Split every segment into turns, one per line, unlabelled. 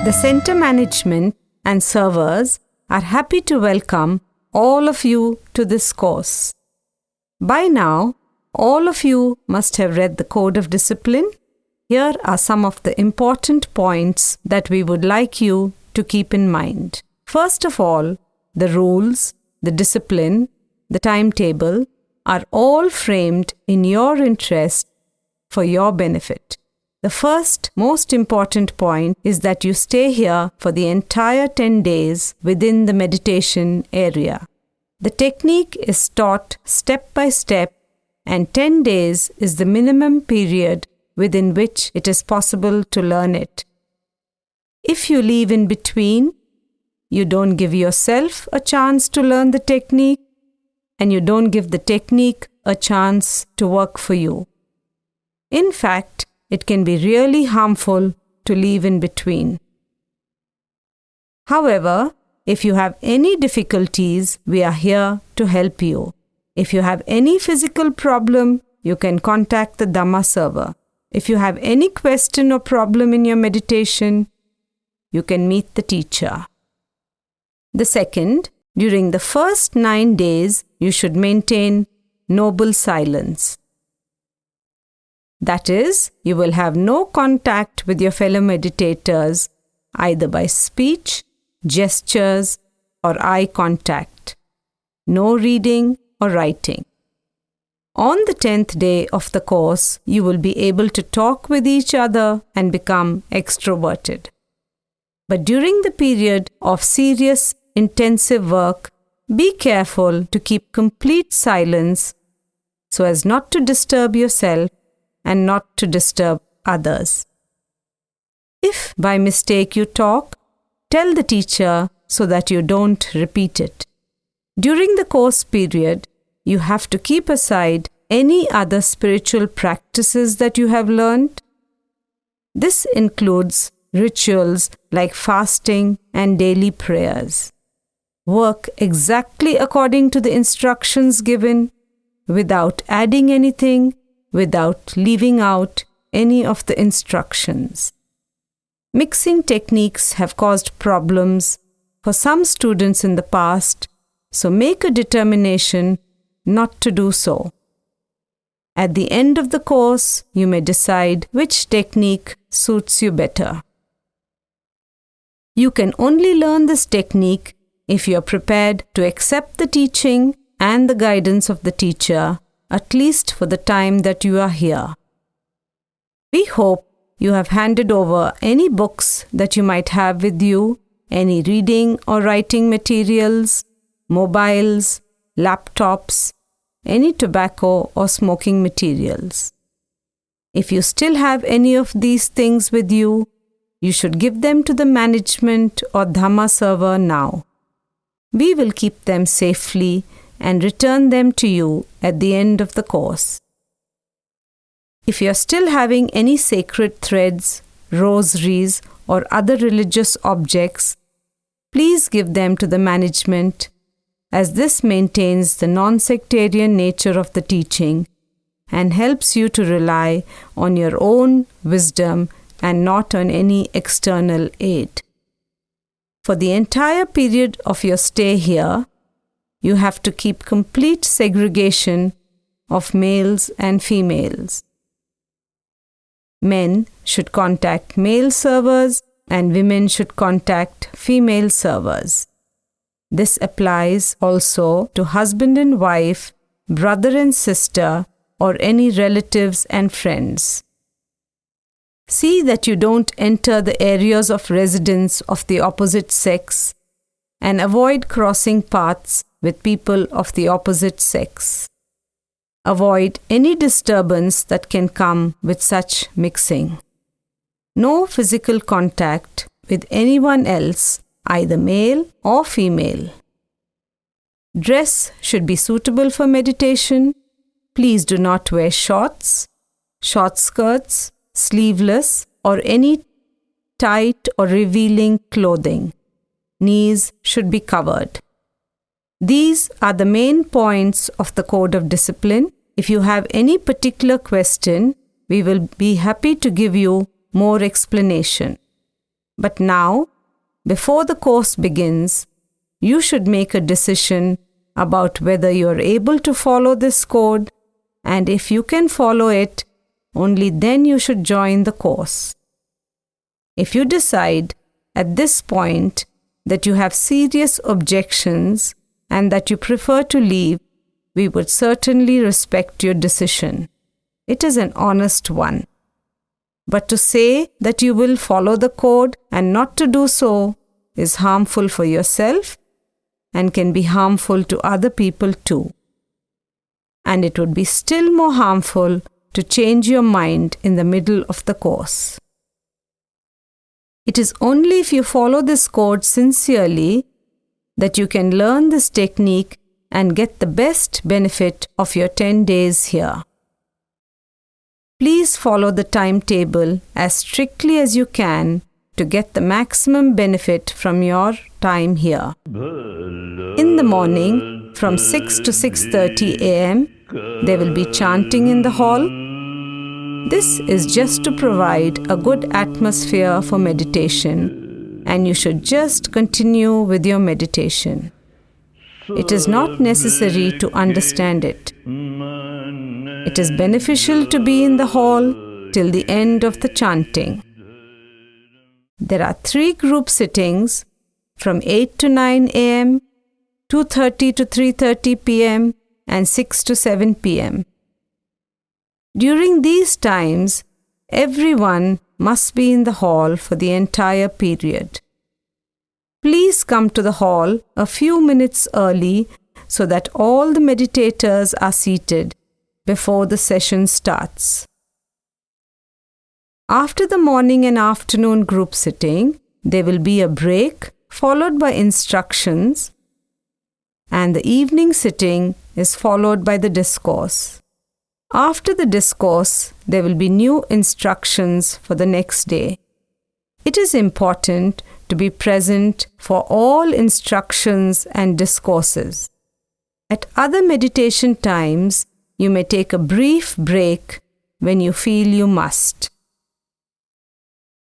The center management and servers are happy to welcome all of you to this course. By now, all of you must have read the Code of Discipline. Here are some of the important points that we would like you to keep in mind. First of all, the rules, the discipline, the timetable are all framed in your interest for your benefit. The first most important point is that you stay here for the entire 10 days within the meditation area. The technique is taught step by step, and 10 days is the minimum period within which it is possible to learn it. If you leave in between, you don't give yourself a chance to learn the technique, and you don't give the technique a chance to work for you. In fact, it can be really harmful to leave in between. However, if you have any difficulties, we are here to help you. If you have any physical problem, you can contact the Dhamma server. If you have any question or problem in your meditation, you can meet the teacher. The second, during the first 9 days, you should maintain noble silence. That is, you will have no contact with your fellow meditators, either by speech, gestures, or eye contact. No reading or writing. On the 10th day of the course, you will be able to talk with each other and become extroverted. But during the period of serious, intensive work, be careful to keep complete silence so as not to disturb yourself and not to disturb others. If by mistake you talk, tell the teacher so that you don't repeat it. During the course period, you have to keep aside any other spiritual practices that you have learned. This includes rituals like fasting and daily prayers. Work exactly according to the instructions given, without adding anything, without leaving out any of the instructions. Mixing techniques have caused problems for some students in the past, so make a determination not to do so. At the end of the course, you may decide which technique suits you better. You can only learn this technique if you are prepared to accept the teaching and the guidance of the teacher, at least for the time that you are here. We hope you have handed over any books that you might have with you, any reading or writing materials, mobiles, laptops, any tobacco or smoking materials. If you still have any of these things with you, you should give them to the management or Dhamma server now. We will keep them safely and return them to you at the end of the course. If you are still having any sacred threads, rosaries, or other religious objects, please give them to the management, as this maintains the non-sectarian nature of the teaching and helps you to rely on your own wisdom and not on any external aid. For the entire period of your stay here, you have to keep complete segregation of males and females. Men should contact male servers and women should contact female servers. This applies also to husband and wife, brother and sister, or any relatives and friends. See that you don't enter the areas of residence of the opposite sex and avoid crossing paths with people of the opposite sex. Avoid any disturbance that can come with such mixing. No physical contact with anyone else, either male or female. Dress should be suitable for meditation. Please do not wear shorts, short skirts, sleeveless, or any tight or revealing clothing. Knees should be covered. These are the main points of the Code of Discipline. If you have any particular question, we will be happy to give you more explanation. But now, before the course begins, you should make a decision about whether you are able to follow this code, and if you can follow it, only then you should join the course. If you decide at this point that you have serious objections and that you prefer to leave, we would certainly respect your decision. It is an honest one. But to say that you will follow the code and not to do so is harmful for yourself and can be harmful to other people too. And it would be still more harmful to change your mind in the middle of the course. It is only if you follow this code sincerely that you can learn this technique and get the best benefit of your 10 days here. Please follow the timetable as strictly as you can to get the maximum benefit from your time here. In the morning, from 6 to 6:30 a.m., there will be chanting in the hall. This is just to provide a good atmosphere for meditation, and you should just continue with your meditation. It is not necessary to understand it. It is beneficial to be in the hall till the end of the chanting. There are 3 group sittings from 8 to 9 a.m., 2:30 to 3:30 p.m., and 6 to 7 p.m. During these times, everyone must be in the hall for the entire period. Please come to the hall a few minutes early so that all the meditators are seated before the session starts. After the morning and afternoon group sitting, there will be a break followed by instructions, and the evening sitting is followed by the discourse. After the discourse, there will be new instructions for the next day. It is important to be present for all instructions and discourses. At other meditation times, you may take a brief break when you feel you must.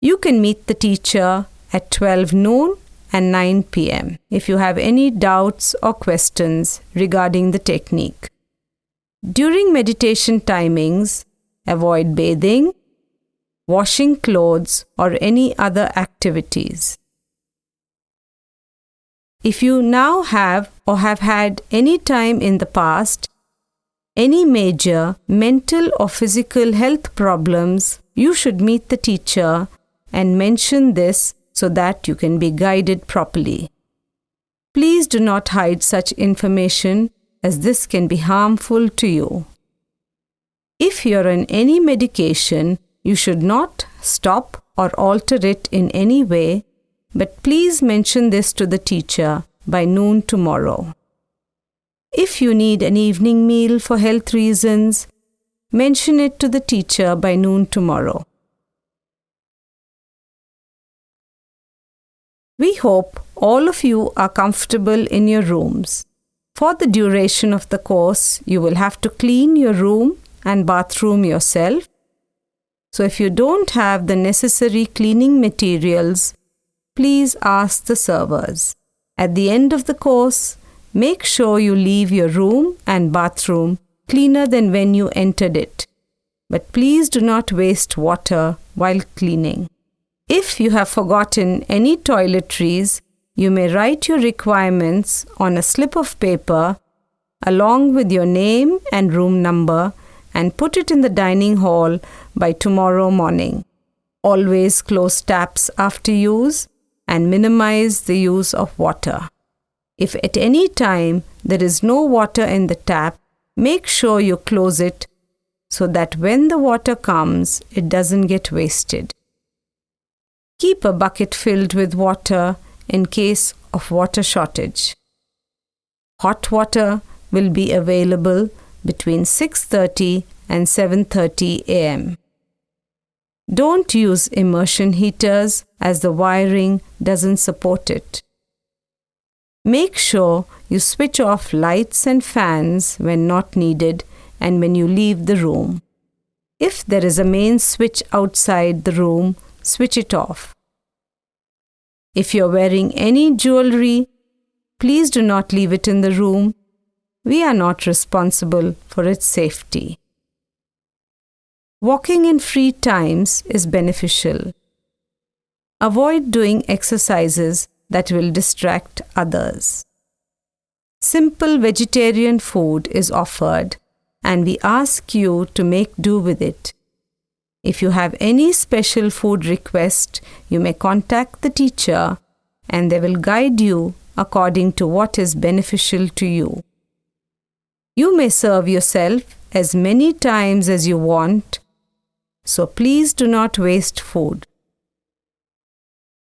You can meet the teacher at 12 noon and 9 p.m. if you have any doubts or questions regarding the technique. During meditation timings, avoid bathing, washing clothes, or any other activities. If you now have or have had any time in the past any major mental or physical health problems, you should meet the teacher and mention this so that you can be guided properly. Please do not hide such information, as this can be harmful to you. If you are on any medication, you should not stop or alter it in any way, but please mention this to the teacher by noon tomorrow. If you need an evening meal for health reasons, mention it to the teacher by noon tomorrow. We hope all of you are comfortable in your rooms. For the duration of the course, you will have to clean your room and bathroom yourself. So if you don't have the necessary cleaning materials, please ask the servers. At the end of the course, make sure you leave your room and bathroom cleaner than when you entered it. But please do not waste water while cleaning. If you have forgotten any toiletries, you may write your requirements on a slip of paper along with your name and room number and put it in the dining hall by tomorrow morning. Always close taps after use and minimize the use of water. If at any time there is no water in the tap, make sure you close it so that when the water comes, it doesn't get wasted. Keep a bucket filled with water in case of water shortage. Hot water will be available between 6:30 and 7:30 a.m. Don't use immersion heaters as the wiring doesn't support it. Make sure you switch off lights and fans when not needed and when you leave the room. If there is a main switch outside the room, switch it off. If you're wearing any jewelry, please do not leave it in the room. We are not responsible for its safety. Walking in free times is beneficial. Avoid doing exercises that will distract others. Simple vegetarian food is offered, and we ask you to make do with it. If you have any special food request, you may contact the teacher, and they will guide you according to what is beneficial to you. You may serve yourself as many times as you want, so please do not waste food.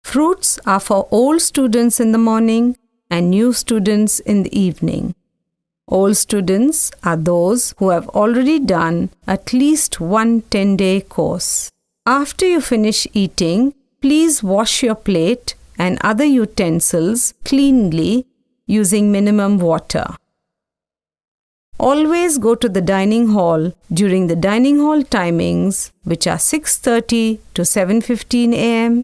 Fruits are for old students in the morning and new students in the evening. Old students are those who have already done at least one 10-day course. After you finish eating, please wash your plate and other utensils cleanly using minimum water. Always go to the dining hall during the dining hall timings, which are 6:30 to 7:15 a.m.,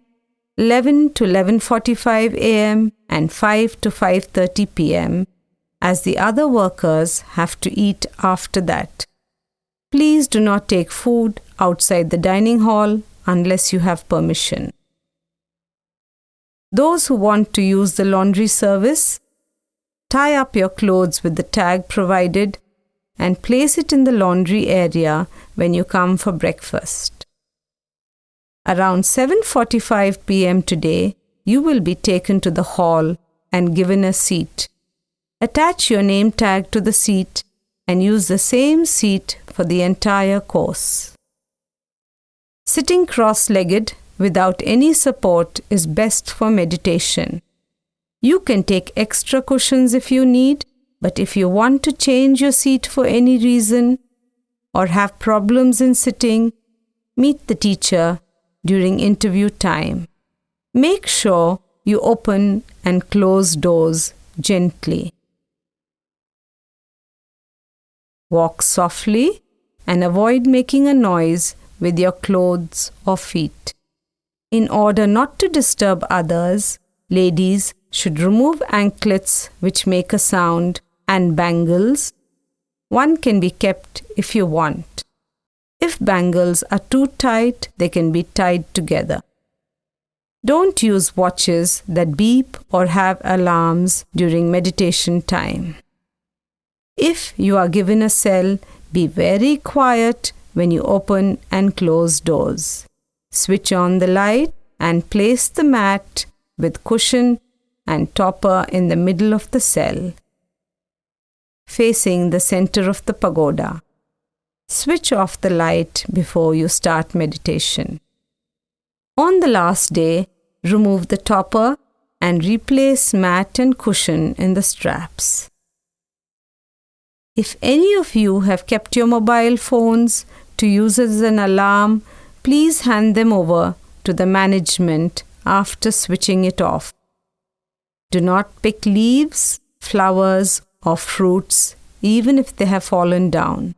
11 to 11:45 a.m. and 5 to 5:30 p.m., as the other workers have to eat after that. Please do not take food outside the dining hall unless you have permission. Those who want to use the laundry service, tie up your clothes with the tag provided and place it in the laundry area when you come for breakfast. Around 7:45 p.m. today, you will be taken to the hall and given a seat. Attach your name tag to the seat and use the same seat for the entire course. Sitting cross-legged without any support is best for meditation. You can take extra cushions if you need, but if you want to change your seat for any reason or have problems in sitting, meet the teacher during interview time. Make sure you open and close doors gently. Walk softly and avoid making a noise with your clothes or feet. In order not to disturb others, ladies should remove anklets which make a sound and bangles. One can be kept if you want. If bangles are too tight, they can be tied together. Don't use watches that beep or have alarms during meditation time. If you are given a cell, be very quiet when you open and close doors. Switch on the light and place the mat with cushion and topper in the middle of the cell, facing the center of the pagoda. Switch off the light before you start meditation. On the last day, remove the topper and replace mat and cushion in the straps. If any of you have kept your mobile phones to use as an alarm, please hand them over to the management after switching it off. Do not pick leaves, flowers, or fruits, even if they have fallen down.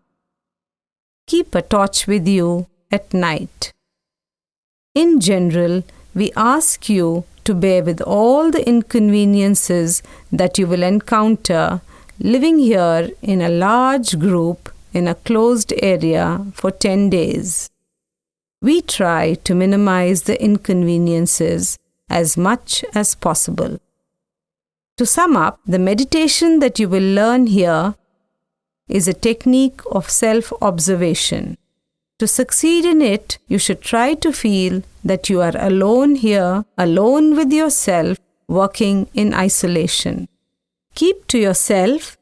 Keep a torch with you at night. In general, we ask you to bear with all the inconveniences that you will encounter living here in a large group in a closed area for 10 days. We try to minimize the inconveniences as much as possible. To sum up, the meditation that you will learn here is a technique of self-observation. To succeed in it, you should try to feel that you are alone here, alone with yourself, working in isolation. Keep to yourself,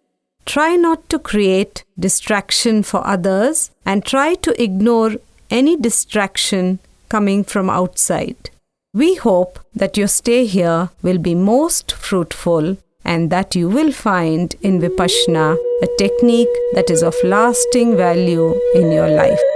try not to create distraction for others, and try to ignore any distraction coming from outside. We hope that your stay here will be most fruitful and that you will find in Vipassana a technique that is of lasting value in your life.